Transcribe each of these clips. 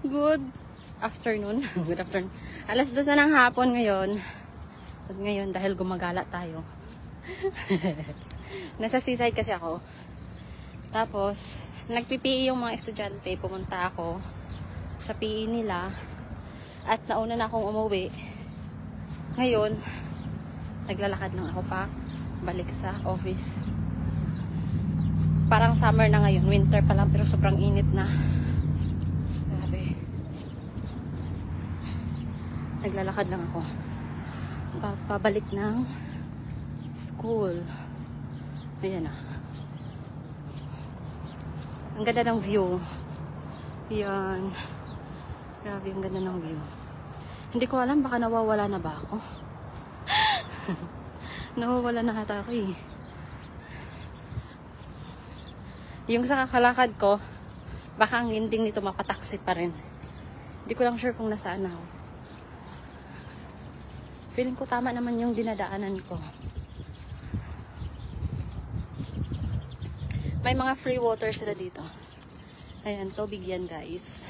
Good afternoon. Good afternoon. Alas 2 na ng hapon ngayon. At ngayon dahil gumagala tayo. Nasa seaside kasi ako. Tapos, nagpi-PE yung mga estudyante. Pumunta ako sa PE nila. At nauna na akong umuwi. Ngayon, naglalakad lang ako pa balik sa office. Parang summer na ngayon. Winter pa lang pero sobrang init na. Grabe. Naglalakad lang ako. Pabalik ng school. Ayan na. Ang ganda ng view. Yan. Grabe, ang ganda ng view. Hindi ko alam, baka nawawala na ba ako? Nawawala na ata ako eh. Yung sa kakalakad ko, baka ang ending nito mapataksi pa rin. Hindi ko lang sure kung nasaan ako. Feeling ko tama naman yung dinadaanan ko. May mga free water sila dito. Ayan, tubig yan guys.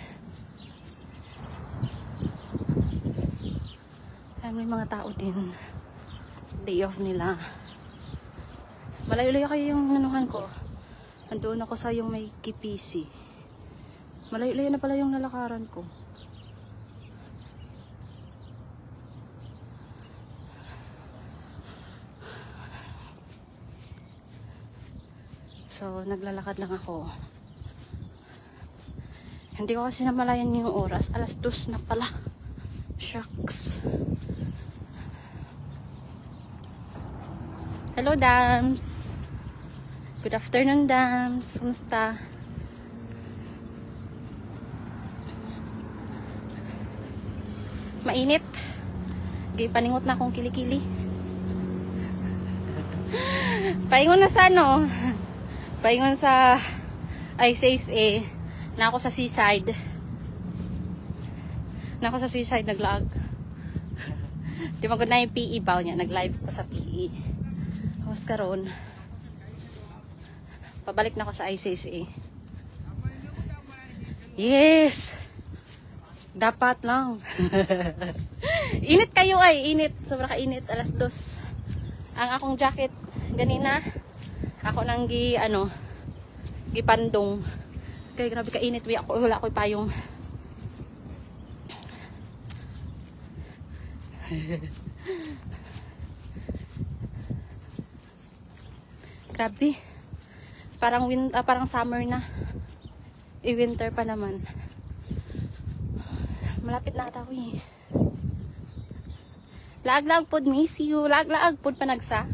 Ayan, may mga tao din. Day off nila. Malayo-layo kayo yung nanuhan ko. Andoon ako sa yung may KPC. Malayo-layo na pala yung nalakaran ko. So, naglalakad lang ako. Hindi ko kasi namalayan yung oras. Alas 2 na pala. Shucks. Hello, Dams. Good afternoon, Dams. Kumusta? Mainit. Paningot na akong kilikili. Paingon na sa ano? Paingon sa ICSA na ako sa seaside. Naglag. Di magod na yung PE ba niya. Nag-live ko sa PE. Tapos karon pabalik na ako sa ICSA. Yes! Dapat lang. Init kayo ay. Init. Sobrang kainit. Alas 2. Ang akong jacket ganina. Ako nang gipandong. Kaya grabe kainit. Wala ko payong. Grabe. Parang summer na. I-winter pa naman. Malapit na ata ako eh. Laag-laag pod, miss you. Laag-laag pod panagsa.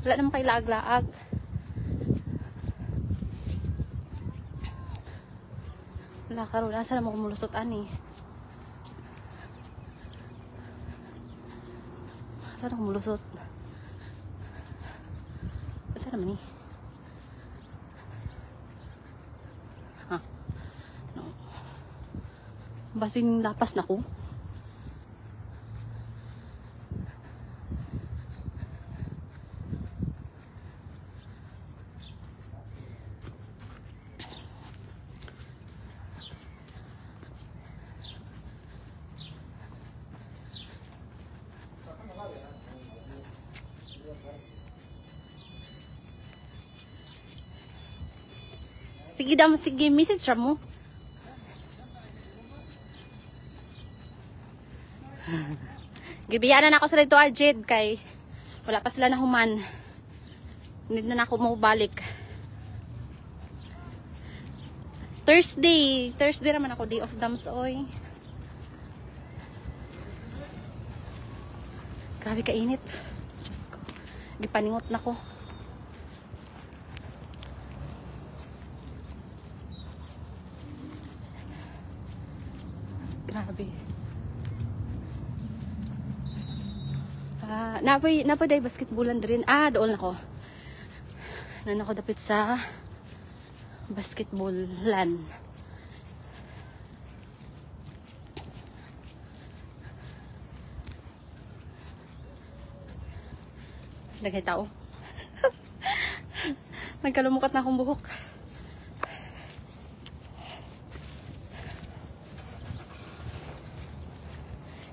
Wala naman kay laag-laag. Wala karoon. Nasa naman kumulusot ani. Saan ako kumulusot? Saan naman eh? Ha? No. Basing lapas na ko. Sige dam, sige, message mo. Gibiyanan ako sa dito Ajid kay wala pa sila na human. Hindi na ako mabalik. Thursday naman ako, day of dams oy. Grabe kainit. Diyos ko. Gipaningot na ko. Grabe. Napoy day basketballan din. Doon ako. Nan ako dapit sa basketballan. Dagay tao. Nagkalumukat na akong buhok.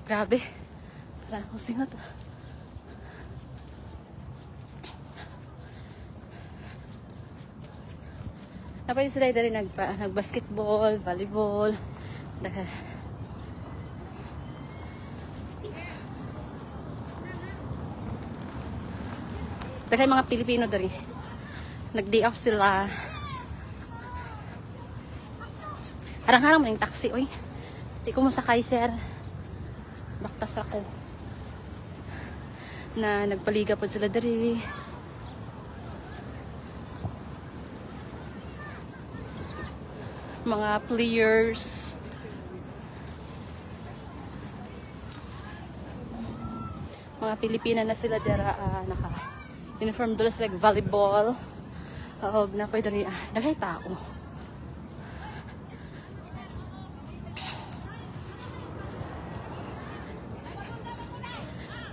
Grabe. Saan akong singot? Napay sila rin nag-basketball, volleyball. Daghay mga Pilipino dari. Nag-day off sila. Harang-harang mo ng taxi, oy. Di ko mo sakay, sir. Baktas ako. Na nagpaliga po sila dari. Mga players. Mga Pilipina na sila dara naka-uniform doon sila like volleyball. Na pwede rin daghay tao.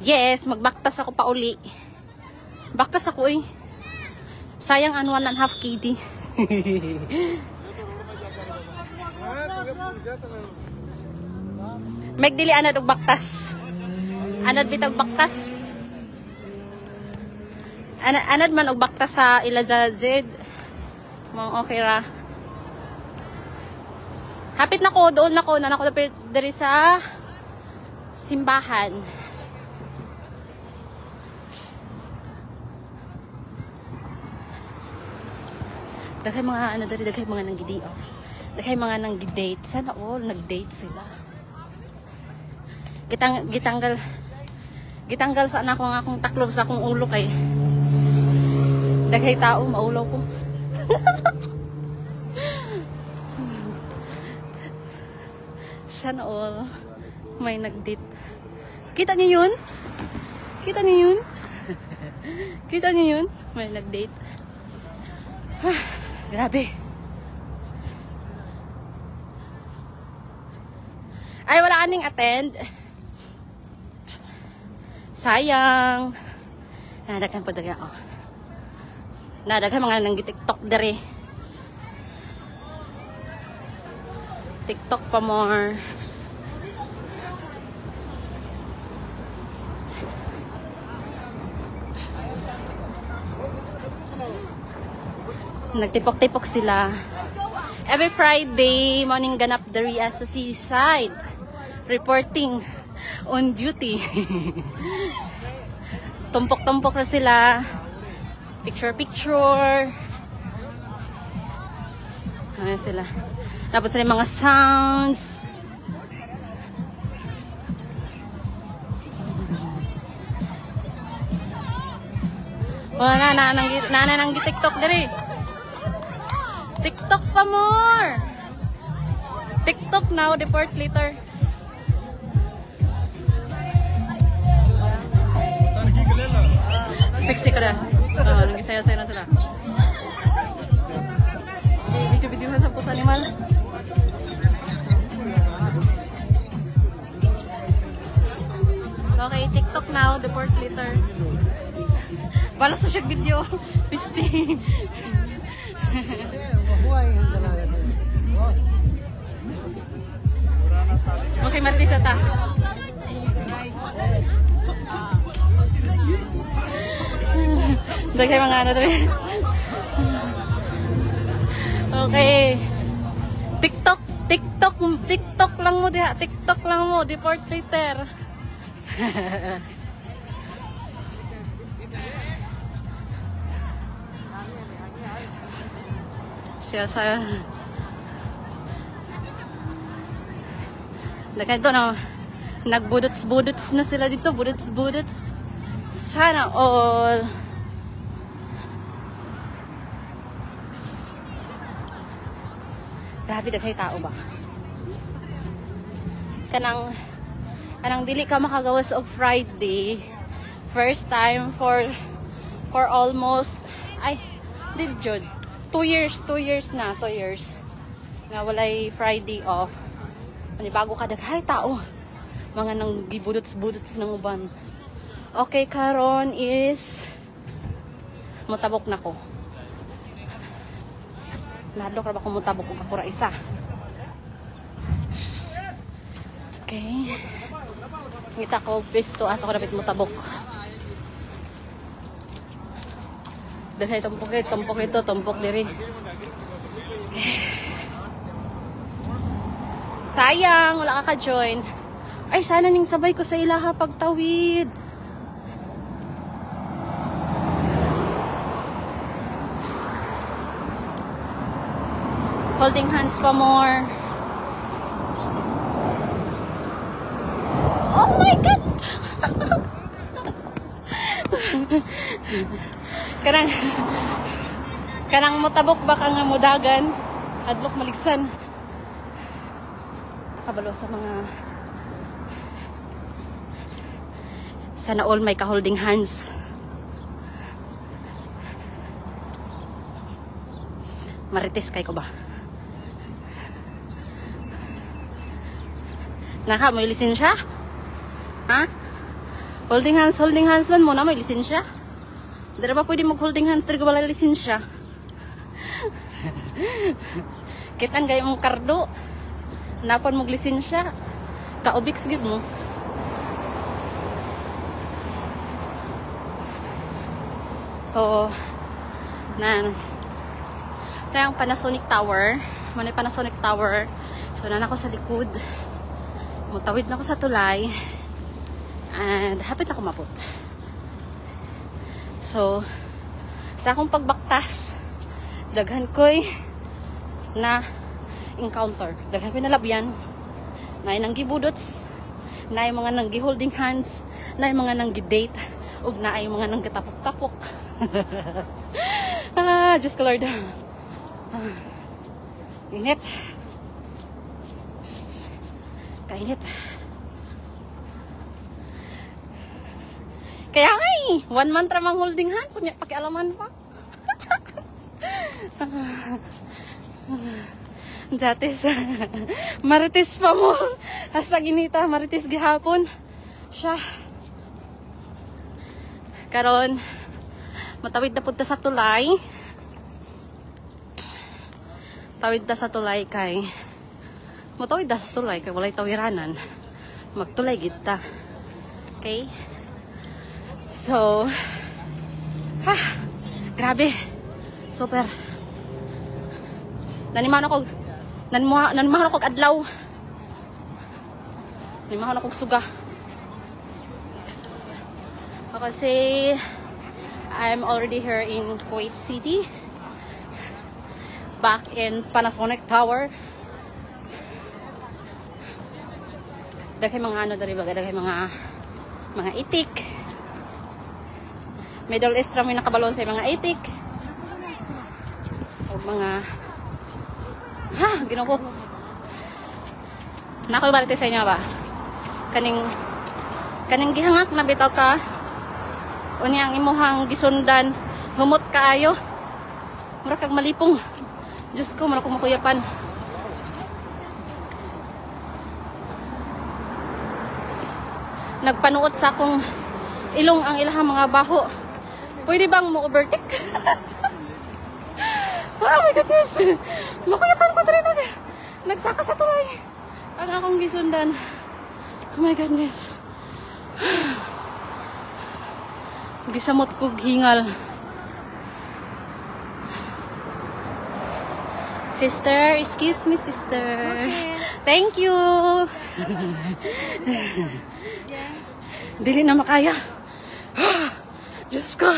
Yes, magbaktas ako pa uli. Baktas ako eh. Sayang ang 1.5 kg. Magdili anad og baktas. Anad bitag baktas. Anad man og baktas sa Ilazazid. Mong okay ra. Hapit na ko doon na ko diri sa simbahan. Daghay mga daghay mga nang-gidi off. Daghay mga nang-date. Sana all nag-date sila. Gitanggal sa anak ko nga akong taklob sa akong ulo kay daghay tao maulaw ko. Sana all may nag-date. Kita niyo yun? Kita niyo yun? Kita niyo yun? May nag-date. Grabe. Ay, wala aning attend. Sayang. Nadaghan po dali ako. Nadaghan mga nang TikTok dere. TikTok pa more. Nagtipok-tipok sila. Every Friday, morning ganap diri sa seaside. Reporting on duty. Tumpok-tumpok na sila. Picture-picture. Ano sila? Tapos sila mga sounds. Wala na nang TikTok diri. TikTok pa more. TikTok now, deport later. Sexy ka na. Nag-isaya-saya na sila. Video-video na sa pusa animal. Okay, TikTok now, deport later. Wala sa siya video. Pisting. Okay, Martisa ta. Dagay mga ano doon. Okay. TikTok lang mo diha. TikTok lang mo. Deport later. Siya. Ganito na. Nagbudots-budots na sila dito. Budots-budots. Sana all. Grabe, daghay tao ba? Kanang dili ka makagawas og Friday. First time for almost did jud 2 years na nga walay Friday off. Ani bago ka daghay tao. Mga nang gibudots-budots ng uban. Okay, karon is mutabok na ko. Nadlok ra ba ko mutabok og kakura isa. Okay. Ngita ko pisto asa ko dapat mo tabok. Dahil tumpok dito, tumpok diri. Sayang, wala ka ka-join. Ay, sana ning sabay ko sa ilaha pagtawid. Holding hands pa more. Oh my God! Kanang motabok ba ka nga mudagan? Adlok maligsan. Nakabalo sa mga sana all may ka-holding hands. Marites kay ko ba? Naka, may lisensya? Ha? Holding hands man muna, may lisensya? Dari ba pwede mag-holding hands, dari ko wala lisensya? Kitang gaya mong kardo. Napon mong lisensya. Ka-obiks gid mo. So, ang Panasonic Tower. Muna Panasonic Tower. So, ako sa likod. Mutawid na ako sa tulay. And, hapit ako mapot. So, sa akong pagbaktas, daghan ko'y na encounter. Daghan ko'y nalabyan. Na yung nanggibudots. Na yung mga nanggi-holding hands. Na yung mga nanggi-date. Ug na yung mga nanggatapok-tapok. Diyos ko Lord. Init. Kainit. Kaya nga 1 month ramang holding hands. Niya pakialaman pa. Jatis. Marites pa mo. Hasta ginita. Marites gihapon. Siya. Karon matawid na punta sa tulay. Tawid na sa tulay kay matawid na sa tulay kay walay tawiranan. Magtulay kita. Okay? So, grabe. Super. Nanimahan ako adlaw. Nanimahan ako suga. Kasi I'm already here in Kuwait City. Back in Panasonic Tower. Daghay mga ano dari baga, daghay mga itik. Middle East may nakabalon sa mga itik. O mga Ginoo ko. Nakoy balite sa inyo ba? Kaning gihangak na bitaw ka. Unyang imuhang gisundan, humot kaayo. Mura kag malipong. Diyos ko, mura kong makuyapan. Nagpanuot sa akong ilong ang ilahang mga baho. Pwede bang mo overtake? Oh my goodness. Makuyapan ko talaga. Nagsaka sa tulay. Ang akong gisundan. Oh my goodness. Gisamot ko hingal. Sister, excuse me, sister. Okay. Thank you. Dili na makaya. Diyos ko.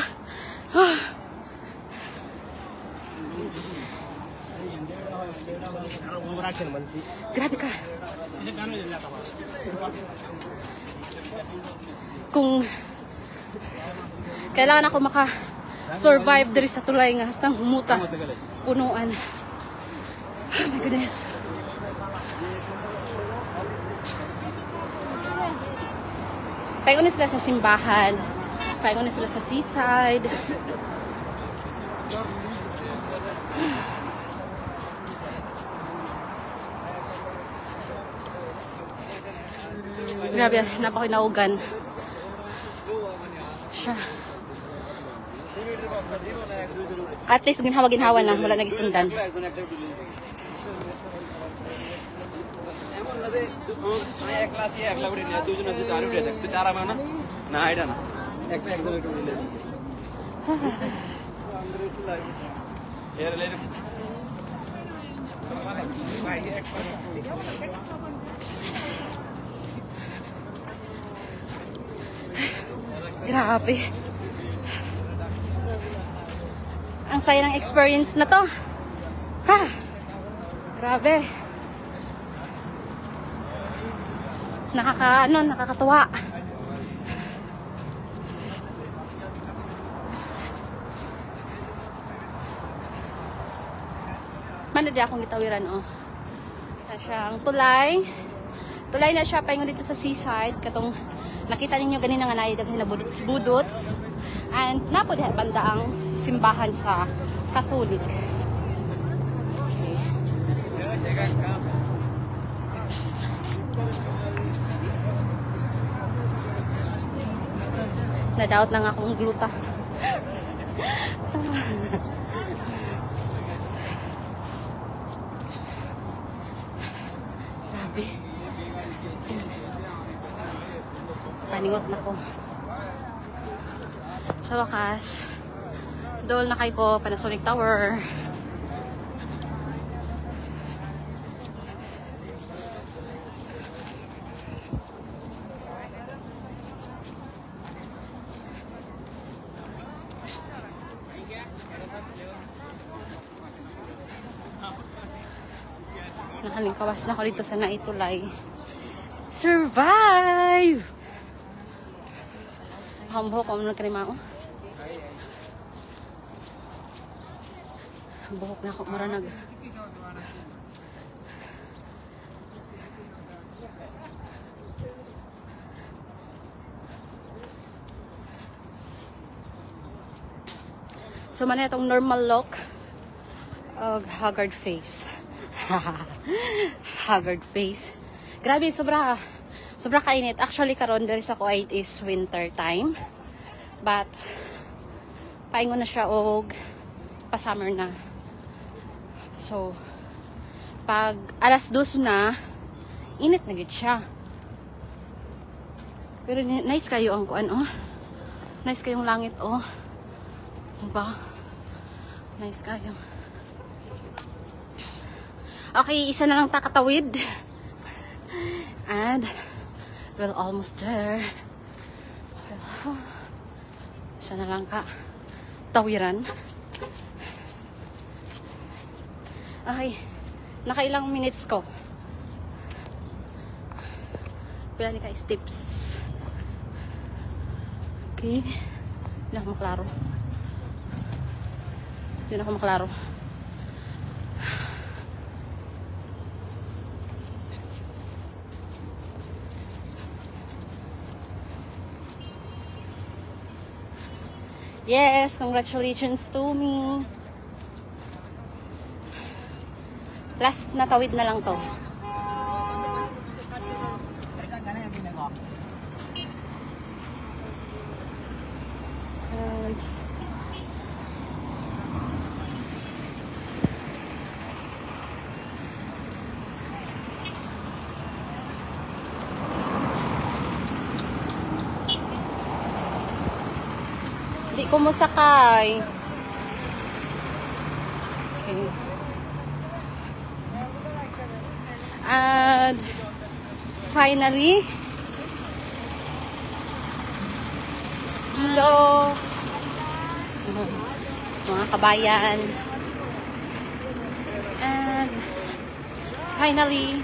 Grabe ka. Kung kailangan ako maka-survive diri sa tulay nga hastang humuta. Punuan. Oh my goodness. Paingon sila sa simbahan. Paingon sila sa seaside. Grabe, napakinaugan. Siya. At least ginhawa na, wala nagisundan. Grabe. Ang saya ng experience na to. Ha! Grabe. Nakakatuwa. Manad akong gitawiran, oh. Na siyang tulay. Tulay na siya, paingon dito sa seaside. Katong nakita ninyo ganina nga naidaghay na budots. And napo diha banda ang simbahan sa Catholic. Okay. Na-doubt na nga akong gluta. Grabe. Paningot na ko. Sa wakas, doon na kayo ko Panasonic Tower. Nakalingkawas na ko dito sa Naitulay. Survive! Ang buhok ko ng kremao. Buhok na ako maranag. So man itong normal look of haggard face. Haggard face. Grabe, sobra kainit. Actually karon diri sa Kuwait is winter time. But paingon na siya og pa-summer na. So pag alas 2 na, init na gid siya. Pero nice kayo ang kuan, oh. Nice kayong langit, oh. Diba? Nice kayo. Okay, isa na lang takatawid. And we're almost there. Isa na lang ka tawiran. Okay. Nakailang minutes ko. Pila ni ka steps. Okay. Hindi ako maklaro. Hindi ako maklaro. Yes, congratulations to me. Last na tawid na lang to. And di ko musakay. Okay. And finally, hello mga kabayan. And finally,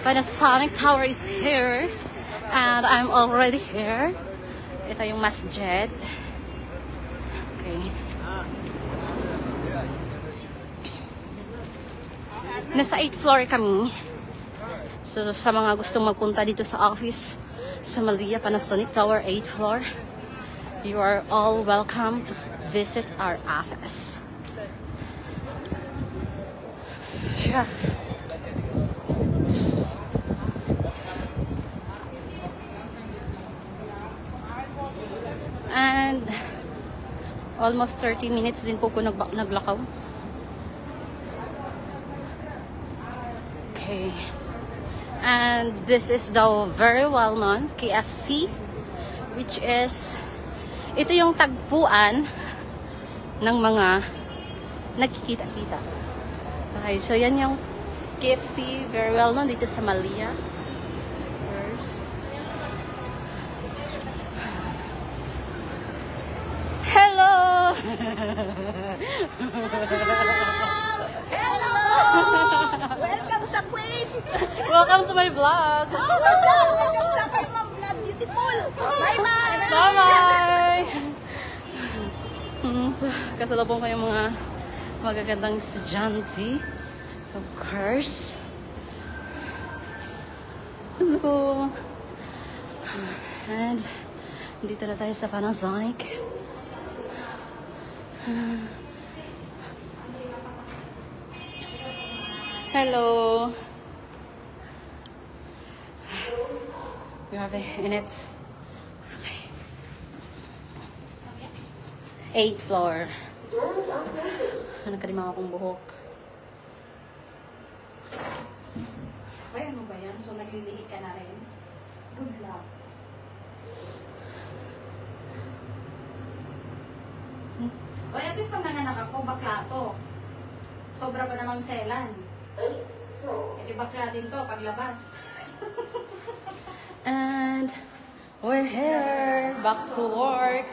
Panasonic Tower is here. And I'm already here. Ito yung masjid. Okay. Nasa 8th floor kami. So sa mga gustong magpunta dito sa office sa Malia Panasonic Tower 8th floor, you are all welcome to visit our office. Yeah. And almost 30 minutes din po ko naglakaw. Okay. And this is the very well-known KFC, which is, ito yung tagpuan ng mga nagkikita-kita. Okay, so yan yung KFC, very well-known dito sa Malia. Hello! Hello! Welcome sa Queen! Welcome to my vlog! Welcome sa kay Ma'am Vlog Beautiful! Bye-bye! Bye-bye! So, kasalubong ko yung mga magagandang estudyante. Of course. Hello! And dito na tayo sa Panasonic. Hello! Grabe, init. Okay. 8th floor. Nagkalimang akong buhok. Ay, ano ba yan? So, naglilihi ka na rin? Good luck. O, at least pag nanganak ako, bakla to. Sobra pa namang selan. E di bakla din to, paglabas. And we're here. Back to work.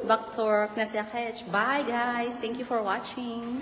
Back to work na si Akech. Bye guys. Thank you for watching.